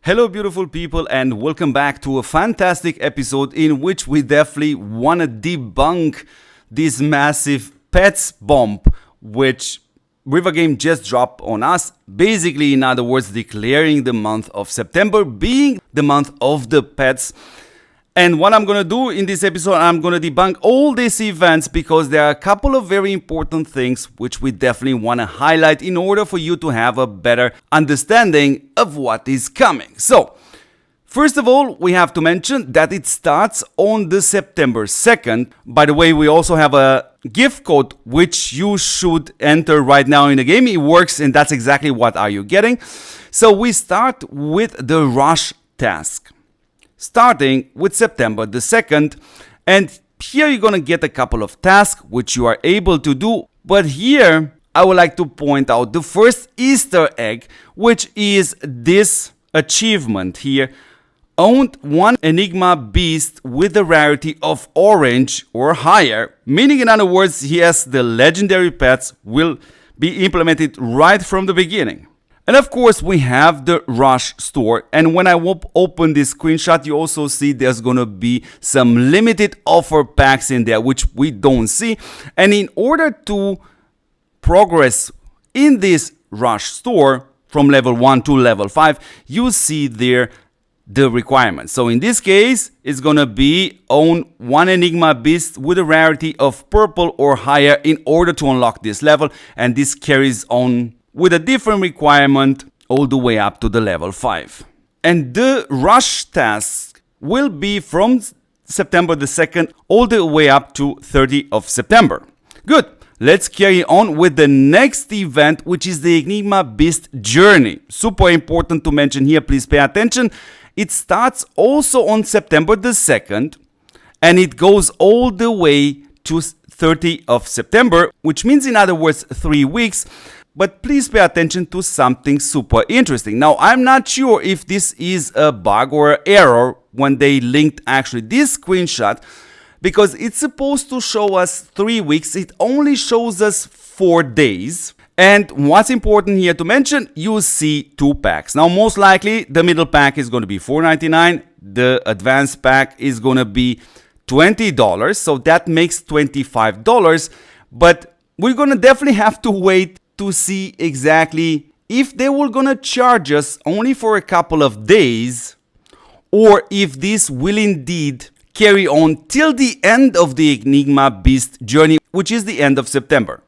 Hello beautiful people, and welcome back to a fantastic episode in which we definitely want to debunk this massive pets bomb which River Game just dropped on us. Basically, in other words, declaring the month of September being the month of the pets. And what I'm going to do in this episode, I'm going to debunk all these events because there are a couple of very important things which we definitely want to highlight in order for you to have a better understanding of what is coming. So, first of all, we have to mention that it starts on the September 2nd. By the way, we also have a gift code which you should enter right now in the game. It works, and that's exactly what are you getting. So we start with the rush task, starting with September the 2nd, and here you're gonna get a couple of tasks which you are able to do. But here I would like to point out the first Easter egg, which is this achievement here. Owned one Enigma beast with the rarity of orange or higher, meaning in other words, yes, the legendary pets will be implemented right from the beginning. And of course, we have the Rush store, and when I open this screenshot, you also see there's gonna be some limited offer packs in there, which we don't see. And in order to progress in this Rush store from level 1 to level 5, you see there the requirements. So in this case, it's gonna be own one Enigma beast with a rarity of purple or higher in order to unlock this level, and this carries on with a different requirement all the way up to the level 5. And the rush task will be from September the 2nd all the way up to 30th of September. Good. Let's carry on with the next event, which is the Enigma Beast Journey. Super important to mention here, please pay attention. It starts also on September the 2nd, and it goes all the way to 30th of September, which means in other words 3 weeks. But please pay attention to something super interesting. Now, I'm not sure if this is a bug or an error when they linked actually this screenshot, because it's supposed to show us 3 weeks. It only shows us 4 days. And what's important here to mention, you see 2 packs. Now, most likely the middle pack is going to be $4.99. The advanced pack is going to be $20. So that makes $25. But we're going to definitely have to wait to see exactly if they were gonna charge us only for a couple of days, or if this will indeed carry on till the end of the Enigma Beast Journey, which is the end of September.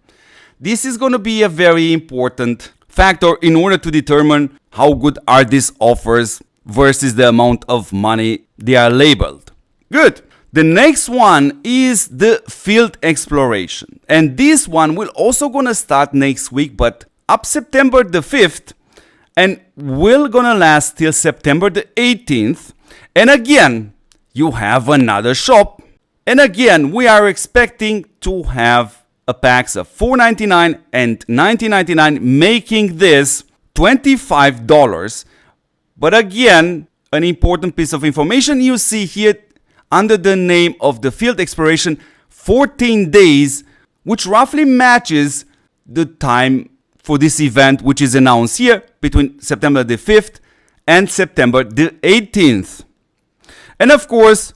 This is gonna be a very important factor in order to determine how good are these offers versus the amount of money they are labeled. Good. The next one is the field exploration, and this one will also gonna start next week, but up September the 5th, and will gonna last till September the 18th. And again, you have another shop, and again we are expecting to have a packs of $4.99 and $19.99, making this $25. But again, an important piece of information you see here under the name of the field exploration, 14 days, which roughly matches the time for this event, which is announced here between September the 5th and September the 18th. And of course,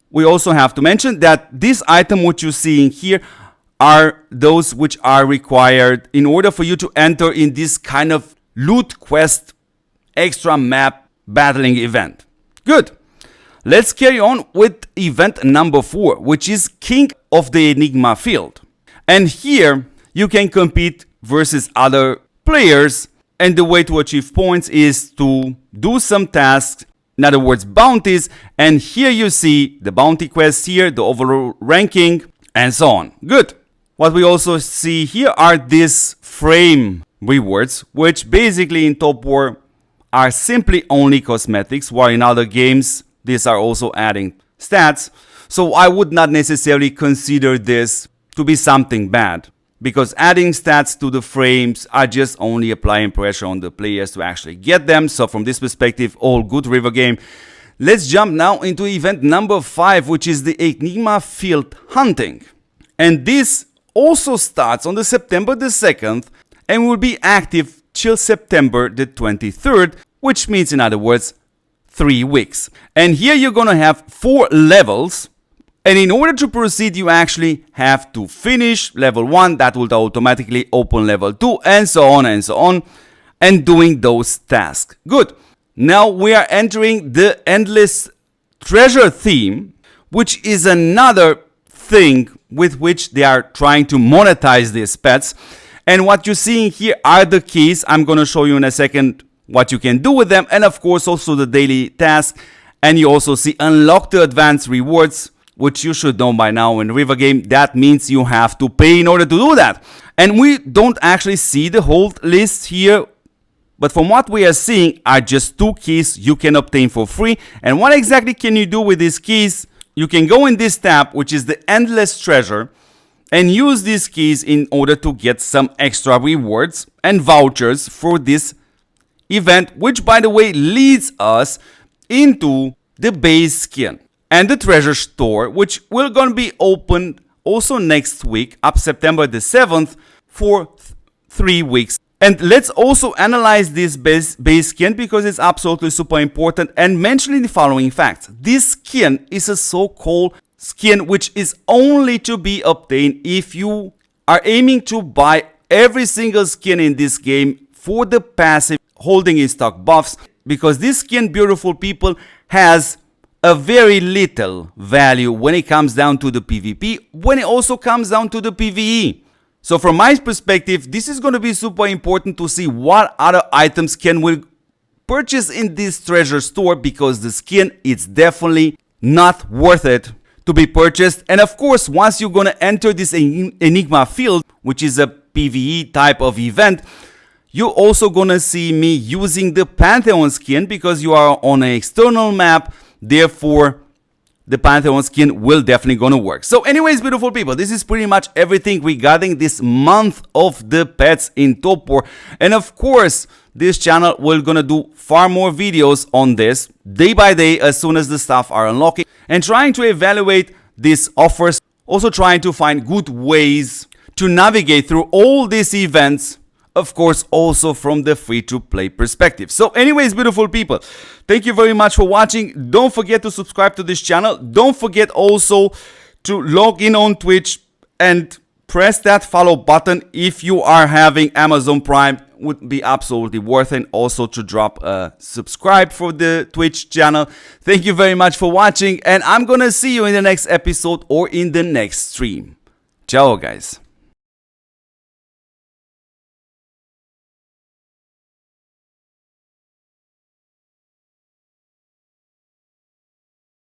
we also have to mention that this item which you're seeing here are those which are required in order for you to enter in this kind of loot quest extra map battling event. Good. Let's carry on with event number 4, which is King of the Enigma Field. And here you can compete versus other players, and the way to achieve points is to do some tasks, in other words bounties, and here you see the bounty quests here, the overall ranking, and so on. Good. What we also see here are these frame rewards, which basically in TOPWAR are simply only cosmetics, while in other games these are also adding stats. So I would not necessarily consider this to be something bad, because adding stats to the frames are just only applying pressure on the players to actually get them. So from this perspective, all good, River Game. Let's jump now into event number 5, which is the Enigma Field Hunting. And this also starts on the September the 2nd and will be active till September the 23rd, which means in other words 3 weeks. And here you're gonna have 4 levels, and in order to proceed you actually have to finish level 1, that will automatically open level 2, and so on and so on, and doing those tasks. Good. Now we are entering the endless treasure theme, which is another thing with which they are trying to monetize these pets. And what you're seeing here are the keys. I'm going to show you in a second what you can do with them, and of course also the daily task. And you also see unlock the advanced rewards, which you should know by now in River Game. That means you have to pay in order to do that. And we don't actually see the whole list here, but from what we are seeing are just 2 keys you can obtain for free. And what exactly can you do with these keys? You can go in this tab, which is the endless treasure, and use these keys in order to get some extra rewards and vouchers for this event, which by the way leads us into the base skin and the treasure store, which will gonna be open also next week up September the 7th for 3 weeks. And let's also analyze this base skin because it's absolutely super important, and mentioning the following facts. This skin is a so-called skin which is only to be obtained if you are aiming to buy every single skin in this game for the passive holding in stock buffs, because this skin, beautiful people, has a very little value when it comes down to the PvP, when it also comes down to the PvE. So from my perspective, this is going to be super important to see what other items can we purchase in this treasure store, because the skin, it's definitely not worth it to be purchased. And of course, once you're going to enter this Enigma field, which is a PvE type of event, you're also going to see me using the Pantheon skin because you are on an external map. Therefore, the Pantheon skin will definitely gonna work. So anyways, beautiful people, this is pretty much everything regarding this month of the pets in Top War. And of course, this channel will gonna do far more videos on this day by day as soon as the stuff are unlocking, and trying to evaluate these offers, also trying to find good ways to navigate through all these events, of course also from the free-to-play perspective. So anyways, beautiful people, thank you very much for watching. Don't forget to subscribe to this channel. Don't forget also to log in on Twitch and press that follow button if you are having Amazon Prime. Would be absolutely worth it. Also to drop a subscribe for the Twitch channel. Thank you very much for watching, and I'm gonna see you in the next episode or in the next stream. Ciao guys.